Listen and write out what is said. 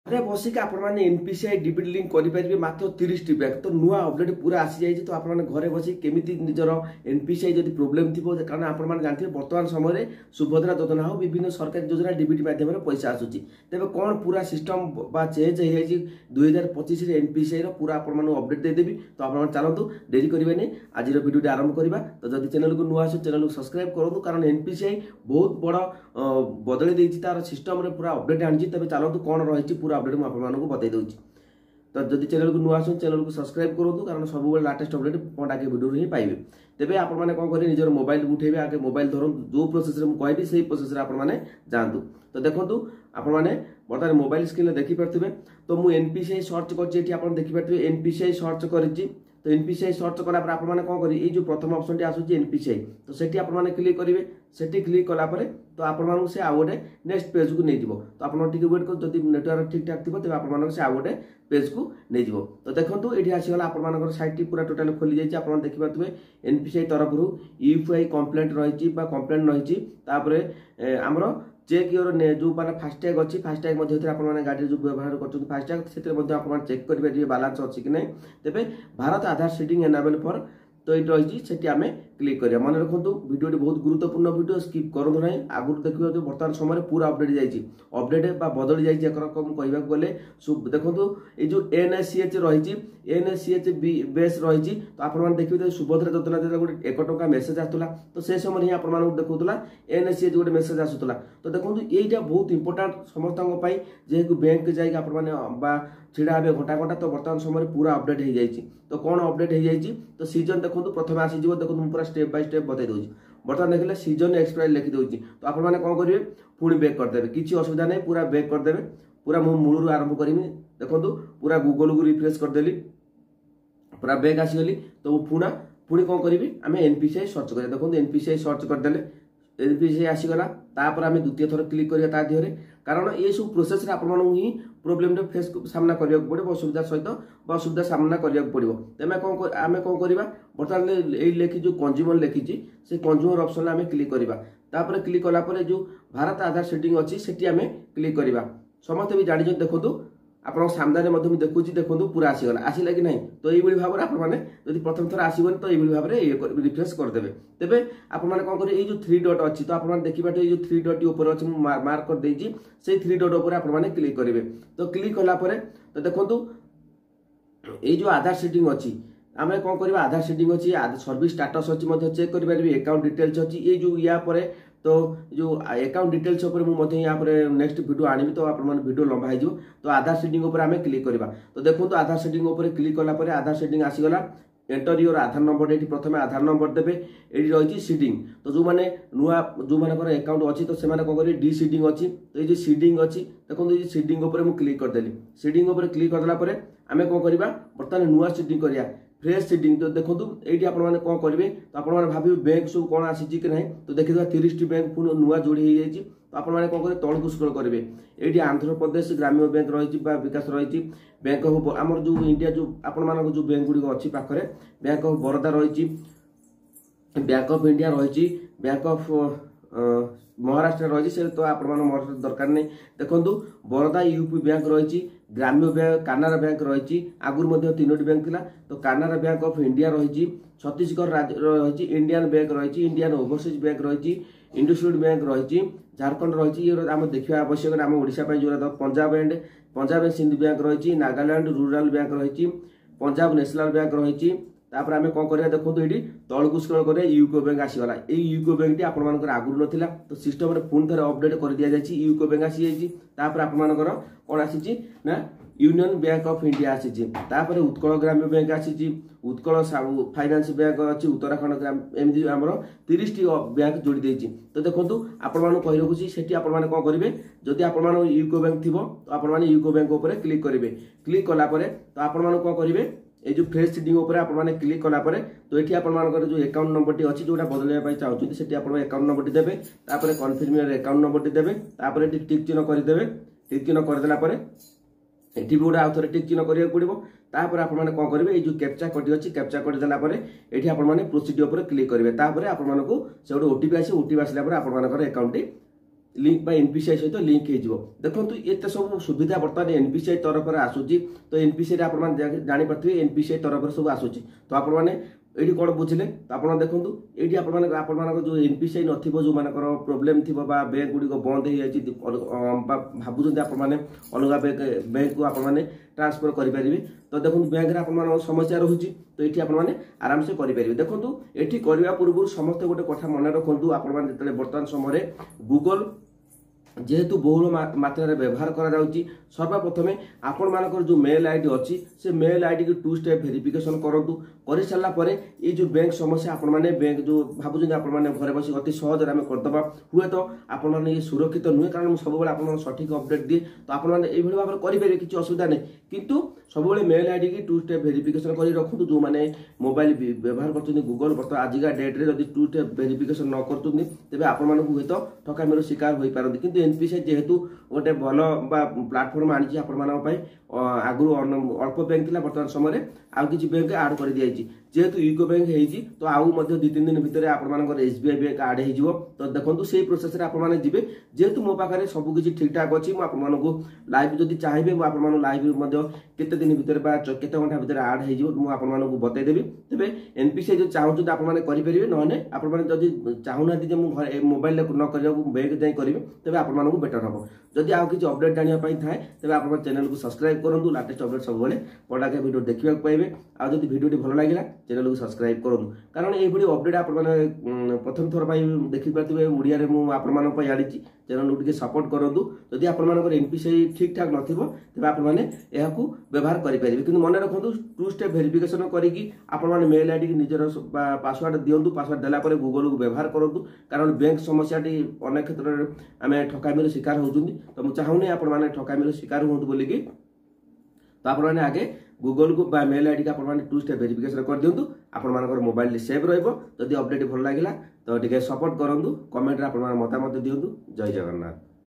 घरे बसिक आपने NPCI DBT link करेंगे मात्र 30 टी बैंक तो नुआ अपडेट पूरा आसी जाइए तो आपने घरे बसिक केमी निजर एनपीसीआई जब प्रोब्लेम थी कारण आपने जानते बर्तमान समय सुभद्रा योजना हो विभिन्न सरकारी योजना डीबीटी माध्यम पैसा आसूसी तेज कौन पूरा सिस्टम चेंज हो 2025 एनपीसीआई पूरा आपको अपडेट देदेवी तो आप चलतु डेरी करेंगे आज भिडियो आरंभ करवा तो जब चैनल को नुआ आस चैनल को सब्सक्राइब करूँ कारण एनपीसीआई बहुत बड़ बदली तार सिस्टम पूरा अपडेट आनी तेज चलतु कौन रही पूरा अपडेट मुझे आपको बताई दूसरी तो जब चैनल को नुआ आस चैनल को सब्सक्राइब करूँ कारण सब लाटेस्ट अपडेट पंडाके भिडियो ही पाइबे तेज आपने कौन करेंगे निजर मोबाइल उठेबे आगे मोबाइल धरन जो प्रोसेस मुझे कहबी से प्रोसेस आपने जातु तो देखो आपने बर्तमान मोबाइल स्क्रीन में देखिपे तो मुझे एनपीसीआई सर्च कर देखिपे एनपीसीआई सर्च कर तो एनपीसीआई सर्च कलापर आपने कौन करेंगे ये जो प्रथम ऑप्शन टी आसूँ एनपीसीआई तो सेठी आपने क्लिक करेंगे सेठी क्लिक कलापर तो आपको से आउ गोटे नेक्स्ट पेज को नहीं तो आप वेट कर जब नेटवर्क ठीक ठाक थी तेज आपको से आउ गोटे पेज को नहीं तो देखो ये आसीगला आप साइट टी पूरा टोटाल खोली जाइए आप देखिपे एनपीसीआई तरफ यूपीआई कंप्लेंट रही कंप्लेंट रही आमर चेक योर जो मैंने फास्टैग अच्छी फास्टैग आपने गाड़ी जो व्यवहार कर फास्टैग से चेक करेंगे बालांस अच्छी कि नहीं तेज भारत आधार सीडिंग एनाबल फॉर तो ये रही से आम क्लिक करिया मन रखु वीडियो बहुत गुरुत्वपूर्ण वीडियो स्किप करूँ ना आगुरी देखिए जो बर्तमान समय पूरा अपडेट जाइए अपडेट बदली जाइए कहवाक गले देखो ये जो एनएससीएच रही एनएससीएच बेस रही तो आपने देखिए सुभद्रा योजना गोटे 1 टंका मेसेज आसूला तो से समय ही आपको देखा एनएससीएच गोटे मेसेज आसूला तो देखो यहीटा बहुत इंपोर्टाट समस्त जेहेतु बैंक जाइए छिड़ा हे घंटा घंटा तो बर्तमान समय पूरा अपडेट हो जाइए तो कौन अपडेट हो जाइए तो सीजन देखो प्रथम आसीज देखो पूरा स्टेप बाय स्टेप बता दूसरी बर्तमान देखिए सीजन एक्सपायर लिखिदे तो आपने कौन करेंगे पुणी बैक करदे किसी असुविधा नहीं पूरा बैक करदे पूरा मु मूलू आरंभ करी देखो पूरा गूगल को रिफ्रेश करदेली पूरा बैक आसीगली तो पुणी कौन करी आम एनपीसीआई सर्च कर देखो एनपीसीआई सर्च करदे एनपीसीआई आसीगला तापर आम द्वितीय थर क्लिक करिया देहरे कारण ये सब प्रोसेस ही प्रोब्लेम फेस सामना करने को पड़ो असुविधा सहित असुविधा सामना करने को पड़ो तेमें कौन आम कौन करवा बर्तमान ये लिखी जो कंज्यूमर लिखी से कंज्यूमर ऑप्शन आम क्लिक करवा क्लिक कलापर जो भारत आधार सेटिंग अच्छी से आम क्लिक करवा समस्त भी जानी देखो आप सामने देखुची देखो पूरा आसीगला आसला कि नहीं तो ये भाव में आपने जब प्रथम थर आसबन तो ये भाव में रिफ्रेश करदे तेरे आपने कौन करेंगे ये जो 3 डॉट अच्छी तो आपने देखिए ये जो 3 डॉट ऊपर अच्छे मार्क कर देजी से 3 डॉट ऊपर आपने क्लिक करेंगे तो क्लिक कलापर तो देखो ये जो आधार सेटिंग अच्छी आम कौन करवा आधार सेटिंग अच्छी सर्विस स्टाटस अच्छी चेक करेंगे अकाउंट डिटेल्स अच्छी ये जो या तो जो अकाउंट डिटेल्स मुझे नेक्स्ट वीडियो आनी तो आप वीडियो लंबा हो तो आधार सेटिंग उपर आम क्लिक करवा तो देखो तो आधार सेटिंग उपर क्लिक कलापर आधार सेटिंग आसीगला एंटर योर आधार नंबर ये प्रथम आधार नंबर देवे ये रही सीडिंग तो जो मैंने नुआ जो मानकर अकाउंट अच्छी तो से कौन करेंगे डी सीडिंग अच्छी तो ये सीडिंग अच्छी देखो ये सीडिंग उपर मुझे क्लिक करदेली सीडिंग उपर क्लिक करदेला आम कौन करवा बर्तमान नुआ सीडिंग करिया फ्रेश सीडिंग तो देखो ये आपने कौन करेंगे तो आप भाव बैंक सब कौन आसी कि नहीं तो देखिए 30 टी बैंक पुनः नुआ जोड़ी हो तो आपने कौन करेंगे तौक स्क्रॉल करेंगे ये आंध्र प्रदेश ग्रामीण बैंक रही विकास रही बैंक ऑफ आमर जो इंडिया जो आपण जो बैंक गुड़िक अच्छी पाखे बैंक ऑफ बरोदा रही बैंक ऑफ इंडिया रही बैंक ऑफ महाराष्ट्र रही से तो आप महाराष्ट्र दरकार नहीं देखो बरोदा यूपी बैंक रही ग्राम्य बैंक कानारा बैंक रही आगुरी 3टी बैंक थिला तो कानारा बैंक ऑफ इंडिया रही छत्तीसगढ़ राज्य रही इंडियन बैंक रही इंडियन ओवरसीज बैंक रही इंडसइंड बैंक रही झारखंड रही आम देखा आवश्यक आम ओडिशा जो पंजाब एंड सिंध बैंक रही नागालैंड रूरल बैंक रही पंजाब नेशनल बैंक रही तापर आम कौन करा देखो ये तौक स्क्रॉल करें यूको बैंक आसीगला ये यूको बैंक टी आपर आगुरी नाला तो सिस्टम पुणी थे अपडेट कर दि जाए यूको बैंक आसी जापर आपंकर कौन आसी ना यूनियन बैंक ऑफ इंडिया आसी उत्कल ग्राम्य बैंक आसी उत्कल फाइनान्स बैंक अच्छी उत्तराखंड ग्राम एमती आम 30 टी बैंक जोड़ी देती तो देखो आपण कही रखुची से आपने कौन करेंगे जदि आप यूको बैंक थी तो आपने यूको बैंक उपर क्लिक करेंगे क्लिक कलापर तो आपण कौन करेंगे ये जो फ्रेश सीडिंग उपर आपने क्लिक कलापर तो ये आपर जो अकाउंट नंबर टी अच्छी जोटा बदलवाई चाहते से अकाउंट नंबर टी देवे कन्फर्म अकाउंट नंबर टी देवे टिक चिन्ह करदे टिक चिन्ह करदेला ये भी गोटे आउ थे टिक चिन्ह करा पड़ो तापर आपने कौन करेंगे ये जो कैप्चा कोड अच्छी कैप्चा कोड देलापर ये आपने प्रोसीड उपर क्लिक करेंगे तापर आपको से गोटे ओटीपी आस ओटीपी आसला आपंकर अकाउंट लिंक एनपीसीआई सहित लिंक हो देखो ये सब सुविधा बर्तमान एनपीसीआई तरफ आसूची तो एनपीसीआई आप जापारे एनपीसीआई तरफ सब आसूची तो आपने ये कौन बुझे तो आप देखो ये आप जो एनपीसीआई नथिबो जो मानकर प्रोब्लेम थी बैंक गुड़िक बंद हो जाए भावुं आपने अलग बैंक को आपने ट्रांसफर करेंगे तो देखो बैंक आप समस्या रोचे तो ये आपने आराम से करेंगे देखो ये करने पूर्व समस्त गोटे कथा मन रखु आप बर्तमान समय गूगल जेहेतु बहुल मात्रा व्यवहार करा सर्वप्रथमे आपण मानकर जो मेल आईडी अच्छी से मेल आईडी की 2 स्टेप वेरिफिकेशन करंतु कर सारा पर ये जो बैंक समस्या आपण माने बैंक जो भावुं आपण माने घरे बस अति सहज आम करदे हुए तो आपण माने ये सुरक्षित नुहे कारण सब आप सठिक अपडेट दिए तो आपण माने ये भाव में करेंगे किसी असुविधा नहीं किंतु सब मेल आईडी की 2 स्टेप वेरिफिकेशन कर रखु जो मैंने मोबाइल व्यवहार कर गूगल बर्तमान आजिका डेट्रे जब 2 स्टेप वेरिफिकेशन न करते तेज आपण हूँ तो ठकामीर शिकार हो पारती किंतु एनपीसीआई जेहेतु गोटे भल प्लाटफर्म आनी आगु अल्प बैंक थी बर्तमान समय आउ कि बैंक आड कर दी जेहेतु यूको बैंक होती तो आउ 2-3 दिन भितर आपर एसबीआई बैंक आड हो तो देखो से प्रोसेस आपने जी जेहेतु मो पाखे सबकि ठीक ठाक अच्छी आपको लाइव जब चाहिए मुझे लाइव केते दिन भितर केते घंटा भितर आड हो बतईदेवी तेज एनपीसीआई जो चाहूँ आपने करेंगे ना आपड़ी चाहूना मुझे मोबाइल न कर बैंक जाए करेंगे तेज आपको बेटर हम जदि आउ किसी अपडेट जानापी थाए तेज आप चैनल को सब्सक्राइब करूँ लाटेस्ट अपडेट सब पड़ाके वीडियो देखा पाइबे आ जब वीडियो भल लगे चैनल को सब्सक्राइब करूँ कारण ये अपडेट आप प्रथम थर देखी पारे ओडिया मुझे आनी चैनल को सपोर्ट करूँ जदि आप एनपीसीआई ठीक ठाक नथिबो तेज आपने व्यवहार करेंगे कि मन रखु 2 स्टेप वेरिफिकेशन करके आपने मेल आईडी की निजर पासवर्ड दिंतु पासवर्ड देलापर गूगल को व्यवहार करूँ कारण बैंक समस्या अनेक क्षेत्र में आम ठकामीर शिकार होती तो मुझे चाहूनी आपने ठकामीर शिकार हूँ बोलिकी तो आपने आगे गूगल को मेल आईडी का 2 स्टेप वेरिफिकेशन कर दिंतु आपर मोबाइल सेव रही अपडेट भल लगे तो टे सपोर्ट करूँ कमेंट आप मतामत दिंतु जय जगन्नाथ।